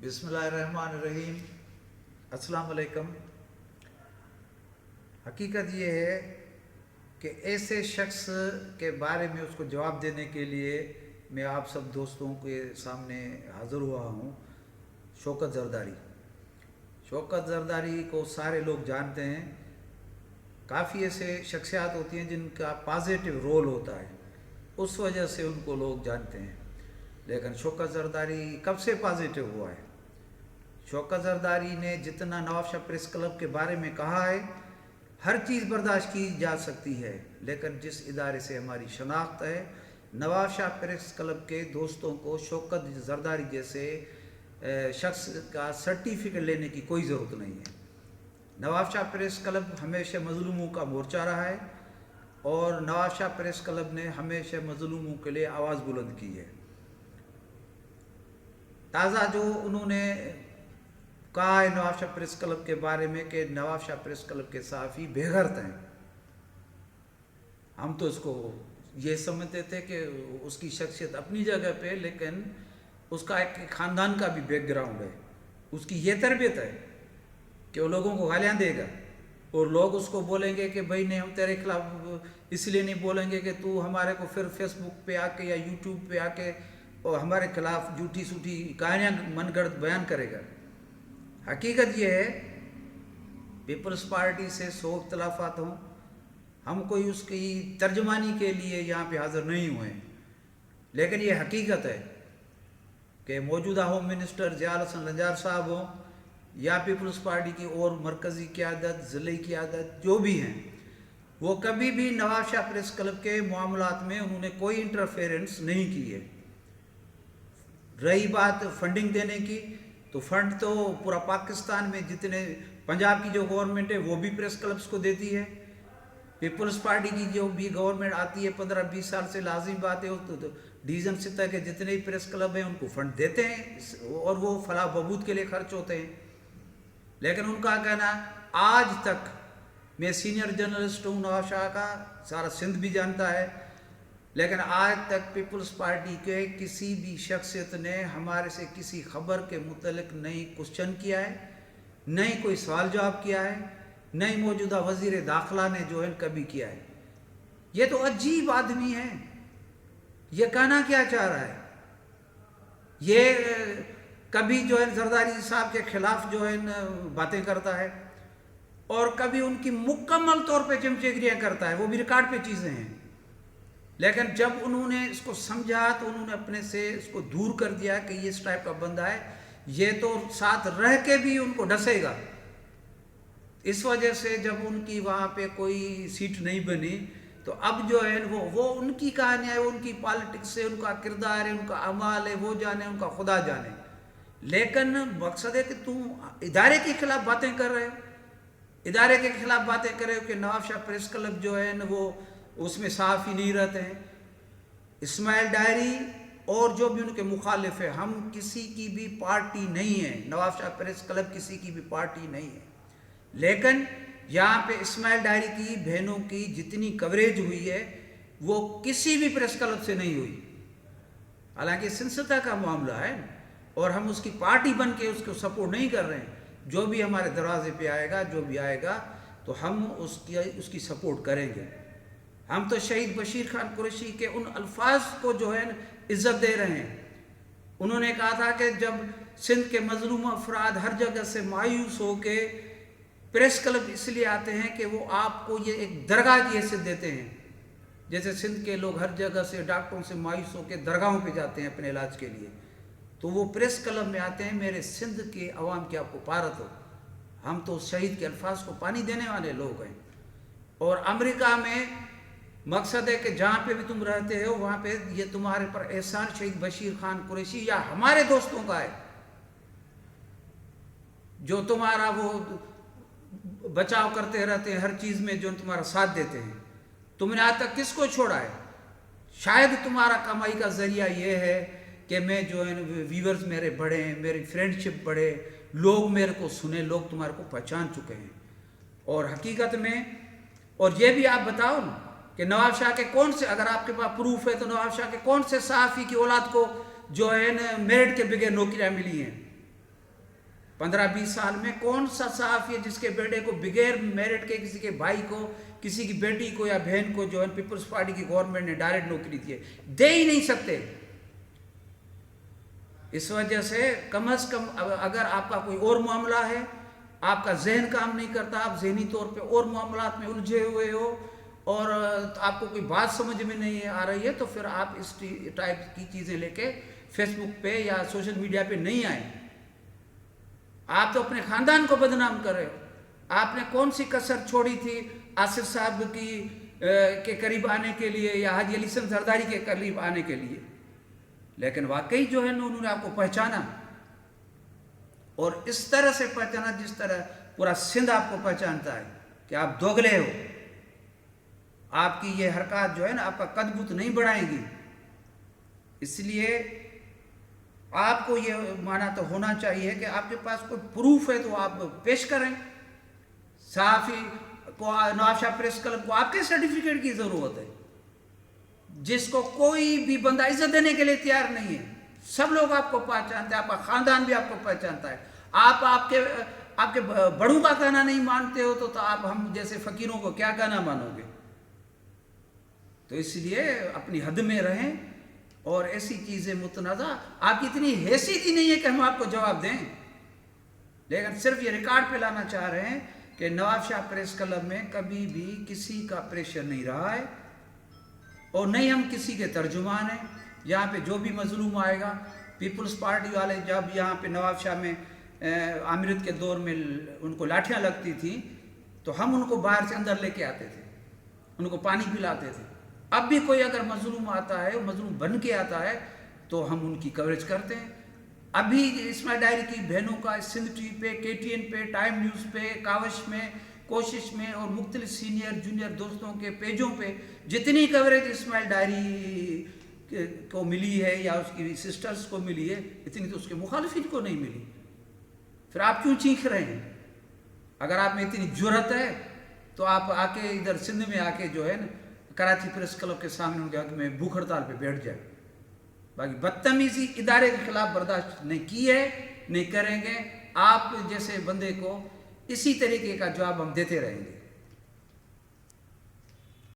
बिस्मिल्लाहिर्रहमानिर्रहीम। अस्सलाम वालेकुम। हकीकत ये है कि ऐसे शख्स के बारे में उसको जवाब देने के लिए मैं आप सब दोस्तों के सामने हाज़िर हुआ हूँ। शौकत ज़रदारी। शौकत ज़रदारी को सारे लोग जानते हैं। काफ़ी ऐसे शख्सियात होती हैं जिनका पॉजिटिव रोल होता है, उस वजह से उनको लोग जानते हैं। लेकिन शौकत ज़रदारी कब से पॉजिटिव हुआ है? शौकत ज़रदारी ने जितना नवाब शाह प्रेस क्लब के बारे में कहा है, हर चीज़ बर्दाश्त की जा सकती है, लेकिन जिस इदारे से हमारी शनाख्त है, नवाब शाह प्रेस क्लब के दोस्तों को शौकत ज़रदारी जैसे शख्स का सर्टिफिकेट लेने की कोई ज़रूरत नहीं है। नवाब शाह प्रेस क्लब हमेशा मज़लूमों का मोर्चा रहा है और नवाब शाह प्रेस क्लब ने हमेशा मज़लूमों के लिए आवाज़ बुलंद की है। ताज़ा जो उन्होंने कहा है नवाब शाह प्रेस क्लब के बारे में कि नवाब शाह प्रेस क्लब के सहाफ़ी बेगैरत हैं, हम तो इसको ये समझते थे कि उसकी शख्सियत अपनी जगह पे, लेकिन उसका एक ख़ानदान का भी बैकग्राउंड है। उसकी ये तरबियत है कि वो लोगों को गालियाँ देगा और लोग उसको बोलेंगे कि भाई नहीं, हम तेरे खिलाफ इसलिए नहीं बोलेंगे कि तू हमारे को फिर फेसबुक पे आके या यूट्यूब पे आके और हमारे खिलाफ झूठी सूठी कहानियाँ मनगढ़ंत बयान करेगा। हकीकत ये है, पीपल्स पार्टी से 100 इख्तलाफात हों, हम कोई उसकी तर्जमानी के लिए यहाँ पे हाज़िर नहीं हुए हैं, लेकिन ये हकीकत है कि मौजूदा होम मिनिस्टर ज़िया हसन लंजार साहब हों या पीपल्स पार्टी की और मरकज़ी क़यादत, ज़िले क़यादत जो भी हैं, वो कभी भी नवाब शाह प्रेस क्लब के मामलात में उन्होंने कोई इंटरफेरेंस नहीं की है। रही बात फंडिंग देने की, तो फंड तो पूरा पाकिस्तान में जितने पंजाब की जो गवर्नमेंट है वो भी प्रेस क्लब्स को देती है। पीपल्स पार्टी की जो भी गवर्नमेंट आती है 15-20 साल से लाजिम बात है, तो डिवीज़न सतह के जितने भी प्रेस क्लब हैं उनको फंड देते हैं और वो फलाह बहबूद के लिए खर्च होते हैं। लेकिन उनका कहना, आज तक मैं सीनियर जर्नलिस्ट हूँ नवाब शाह का, सारा सिंध भी जानता है, लेकिन आज तक पीपल्स पार्टी के किसी भी शख्सियत ने हमारे से किसी खबर के मुतल्लिक नहीं क्वेश्चन किया है, नहीं कोई सवाल जवाब किया है, नहीं मौजूदा वज़ीर दाखिला ने जो है कभी किया है। ये तो अजीब आदमी है, ये कहना क्या चाह रहा है? ये कभी जो है ज़रदारी साहब के खिलाफ जो है बातें करता है और कभी उनकी मुकम्मल तौर पे चमचेगिरियाँ करता है, वो भी रिकॉर्ड पे चीज़ें हैं। लेकिन जब उन्होंने इसको समझा तो उन्होंने अपने से इसको दूर कर दिया कि ये इस टाइप का बंदा है, ये तो साथ रह के भी उनको डसेगा। इस वजह से जब उनकी वहाँ पे कोई सीट नहीं बनी, तो अब जो है वो उनकी कहानियाँ है, उनकी पॉलिटिक्स से उनका किरदार है, उनका अमाल है, वो जाने, उनका खुदा जाने। लेकिन मकसद है कि तुम इदारे के खिलाफ बातें कर रहे हो, इदारे के खिलाफ बातें कर रहे हो कि नवाब शाह प्रेस क्लब जो है न वो उसमें सहाफ़ी नहीं रहते हैं। इस्माइल डायरी और जो भी उनके मुखालिफ है, हम किसी की भी पार्टी नहीं है, नवाब शाह प्रेस क्लब किसी की भी पार्टी नहीं है, लेकिन यहाँ पे इस्माइल डायरी की बहनों की जितनी कवरेज हुई है वो किसी भी प्रेस क्लब से नहीं हुई। हालांकि सिंसता का मामला है और हम उसकी पार्टी बन के उसको सपोर्ट नहीं कर रहे हैं। जो भी हमारे दरवाजे पे आएगा, जो भी आएगा, तो हम उसकी सपोर्ट करेंगे। हम तो शहीद बशीर खान कुरैशी के उन अल्फाज को जो है इज्जत दे रहे हैं। उन्होंने कहा था कि जब सिंध के मजलूम अफराद हर जगह से मायूस हो के प्रेस क्लब इसलिए आते हैं कि वो आपको ये एक दरगाह की हैसियत देते हैं, जैसे सिंध के लोग हर जगह से डॉक्टरों से मायूस होकर दरगाहों पे जाते हैं अपने इलाज के लिए, तो वो प्रेस क्लब में आते हैं मेरे सिंध के अवाम की आपको पारत हो। हम तो शहीद के अल्फाज को पानी देने वाले लोग हैं। और अमेरिका में मकसद है कि जहाँ पे भी तुम रहते हो वहाँ पे ये तुम्हारे पर एहसान शहीद बशीर खान कुरैशी या हमारे दोस्तों का है, जो तुम्हारा वो बचाव करते रहते हैं हर चीज़ में, जो तुम्हारा साथ देते हैं। तुमने आज तक किसको छोड़ा है? शायद तुम्हारा कमाई का ज़रिया ये है कि मैं जो है व्यूअर्स मेरे बढ़े हैं, मेरी फ्रेंडशिप बढ़े, लोग मेरे को सुने, लोग तुम्हारे को पहचान चुके हैं। और हकीकत में, और ये भी आप बताओ ना कि नवाब शाह के कौन से, अगर आपके पास प्रूफ है तो नवाब शाह के कौन से सहाफ़ी की औलाद को जो है न मेरिट के बगैर नौकरियाँ मिली हैं? 15-20 سال میں کون سا صحافی ہے جس کے بیٹے کو بغیر میرٹ کے کسی کے بھائی کو، کسی کی بیٹی کو یا بہن کو جو ہے پیپلز پارٹی کی گورنمنٹ نے ڈائریکٹ نوکری دی ہے؟ دے ہی نہیں سکتے۔ اس وجہ سے کم از کم اگر آپ کا کوئی اور معاملہ ہے، آپ کا ذہن کام نہیں کرتا، آپ ذہنی طور پہ اور معاملات میں الجھے ہوئے ہو اور آپ کو کوئی بات سمجھ میں نہیں آ رہی ہے، تو پھر آپ اس ٹائپ کی چیزیں لے کے فیس بک پہ یا سوشل میڈیا پہ نہیں آئیں۔ آپ تو اپنے خاندان کو بدنام کر رہے ہو۔ آپ نے کون سی کسر چھوڑی تھی آصف صاحب کے قریب آنے کے لیے یا حاجی علی حسن زرداری کے قریب آنے کے لیے؟ لیکن واقعی جو ہے انہوں نے آپ کو پہچانا، اور اس طرح سے پہچانا جس طرح پورا سندھ آپ کو پہچانتا ہے کہ آپ دوگلے ہو۔ آپ کی یہ حرکات جو ہے نا آپ کا قد بت نہیں بڑھائیں گی۔ اس لیے آپ کو یہ مانا تو ہونا چاہیے کہ آپ کے پاس کوئی پروف ہے تو آپ پیش کریں۔ صحافی کو، نواب شاہ پریس کلب کو آپ کے سرٹیفکیٹ کی ضرورت ہے، جس کو کوئی بھی بندہ عزت دینے کے لیے تیار نہیں ہے۔ سب لوگ آپ کو پہچانتے ہیں، آپ کا خاندان بھی آپ کو پہچانتا ہے۔ آپ کے بڑوں کا کہنا نہیں مانتے ہو تو آپ ہم جیسے فقیروں کو کیا کہنا مانو گے؟ تو اس لیے اپنی حد میں رہیں، اور ایسی چیزیں متنازع، آپ کی اتنی حیثیت ہی نہیں ہے کہ ہم آپ کو جواب دیں، لیکن صرف یہ ریکارڈ پہ لانا چاہ رہے ہیں کہ نواب شاہ پریس کلب میں کبھی بھی کسی کا پریشر نہیں رہا ہے، اور نہیں ہم کسی کے ترجمان ہیں۔ یہاں پہ جو بھی مظلوم آئے گا، پیپلز پارٹی والے جب یہاں پہ نواب شاہ میں آمرت کے دور میں ان کو لاٹھیاں لگتی تھیں تو ہم ان کو باہر سے اندر لے کے آتے تھے، ان کو پانی پلاتے تھے۔ اب بھی کوئی اگر مظلوم آتا ہے، مظلوم بن کے آتا ہے، تو ہم ان کی کوریج کرتے ہیں۔ ابھی اسماعیل ڈائری کی بہنوں کا سندھ ٹی وی پہ، کے ٹی این پہ، ٹائم نیوز پہ، کاوش میں، کوشش میں اور مختلف سینئر جونیئر دوستوں کے پیجوں پہ جتنی کوریج اسماعیل ڈائری کو ملی ہے یا اس کی سسٹرز کو ملی ہے، اتنی تو اس کے مخالفین کو نہیں ملی۔ پھر آپ کیوں چیخ رہے ہیں؟ اگر آپ میں اتنی جرأت ہے تو آپ آ کے ادھر سندھ میں آ کے جو ہے نا کراچی پریس کلب کے سامنے ان کے حق میں بھوک ہڑتال پہ بیٹھ جائے۔ باقی بدتمیزی ادارے کے خلاف برداشت نہیں کی ہے، نہیں کریں گے۔ آپ جیسے بندے کو اسی طریقے کا جواب ہم دیتے رہیں گے۔